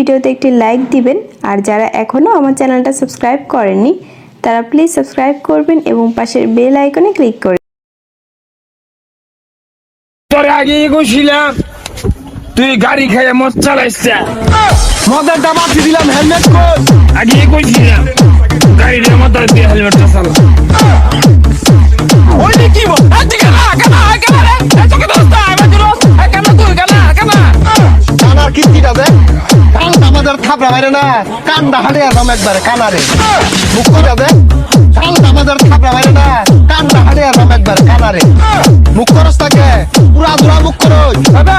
ভিডিওতে একটি লাইক দিবেন আর যারা এখনো আমার চ্যানেলটা সাবস্ক্রাইব করেননি তারা প্লিজ সাবস্ক্রাইব করবেন এবং পাশের বেল আইকনে ক্লিক করবেন। তোর আগে কইছিলাম তুই গাড়ি খেয়ে মদ চালাইছিস, মদের দাম দিলাম হেলমেট কর। আগে কইছিলাম গাড়ির মদ দিয়ে হেলমেটটা চালা। ওই কি বল আজকে না কেন কেন রে এত কি দোস্ত আমি দূর কেন তুই কেন কেন কানার কিস্তিটা দে কান আমাদের থাপড়া বাইরে না কান্দা হাড়ে আরাম একবারে কানারে মুখটা দে কান আমাদের থাপড়া বাইরে না কান্দা হাড়ে আরাম একবারে কানারে মুখ করস থাকে পুরা দুরা মুখ করই বাবা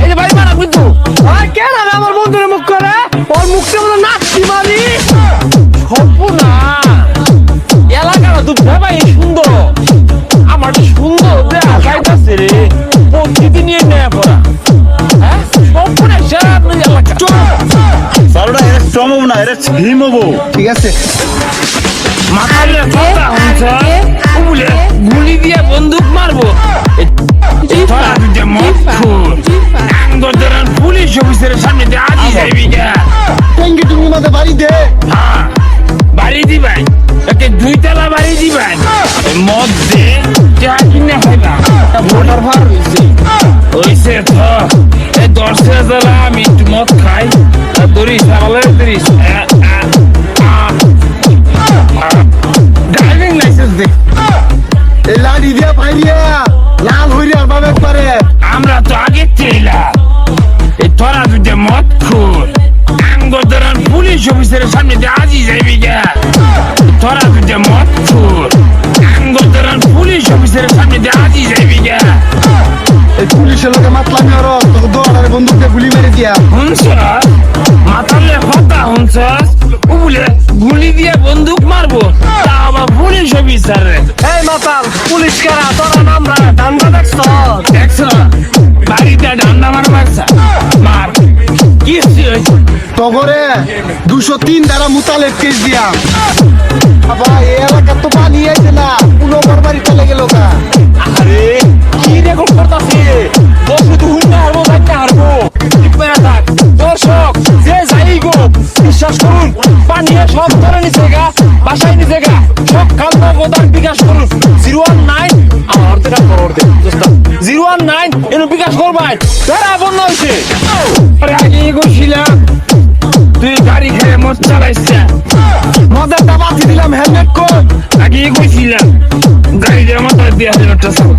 এই যে ভাই মারা কিন্তু কেন আমার বন্ধুরে মুখ করে ওর মুখটা মতো নাচি মারি না এলাকাটা তো ভাই সুন্দর আমার তো সুন্দর দেখাইতেছে রে প্রকৃতি নিয়ে নেয়া পড়া হ্যাঁ সম্পূর্ণ এলাকা সারোটা এর সম্ভব না এর ভীম হবো ঠিক আছে মাথায় কথা হচ্ছে বলে গুলি দিয়ে বন্দুক মারবো পুলিশ অফিসারের সামনে দিয়ে আদি যাইবি গা ট্যাঙ্কি টুঙ্গি মাঝে বাড়ি দে হ্যাঁ বাড়ি দিবাই একে 2 তলা বাড়ি দিবাই মদ দে যা কিনে খাইবা মোটর ভার হইছে তো এই 10 জেলা আমি একটু মদ খাই দড়ি সারালে দড়িস ড্রাইভিং লাইসেন্স দে এই লাড়ি দিয়া ভাইরিয়া লাল হইরিয়া বাবে পারে আমরা তো আগে ছিলাম এই তোরা দুটো মদ খুর আঙ্গদরান পুলিশ অফিসারের সামনে দিয়ে আজই যাইবি গা তোরা দুটো মদ খুর আঙ্গদরান পুলিশ অফিসারের সামনে দিয়ে আজই যাইবি গা এই পুলিশের লোকে মাতলামি আর তোকে দৌড়ারে বন্দুক দিয়ে গুলি মেরে দিয়া হুনছ মাতালে কথা হুনছ বলে গুলি দিয়ে বন্দুক মারবো তা আবার পুলিশ অফিসার এই মাতাল পুলিশ কারা তোরা নামরা ডান্ডা দেখছ দেখছ বাড়িতে ডান্ডা মারবারছা মার কি তগরে 203 দ্বারা মুতালেব কেস দিয়া বাবা এই এলাকা তো পানি আইছে না পুরো বরবারি চলে গেল কা আরে কি রেকর্ড করতাছি বসু তো হুন্না হারবো যাইতে হারবো টিপমেরা থাক দর্শক যে যাই গো বিশ্বাস করুন পানিয়ে সব ধরে নিছে গা বাসায় নিছে গা সব কালনা গোদান বিকাশ করুন 019 আমার তেরা করর দে দোস্ত 019 এনো বিকাশ করবাই তারা বন্ধ হইছে আরে আগে গছিলাম তুই গাড়ি খেয়ে মদ চালাইছিস মদের দাবা দিলাম হেলমেট কর আগে গছিলাম গাড়ি দিয়ে মাথা দিয়ে হেলমেটটা চালা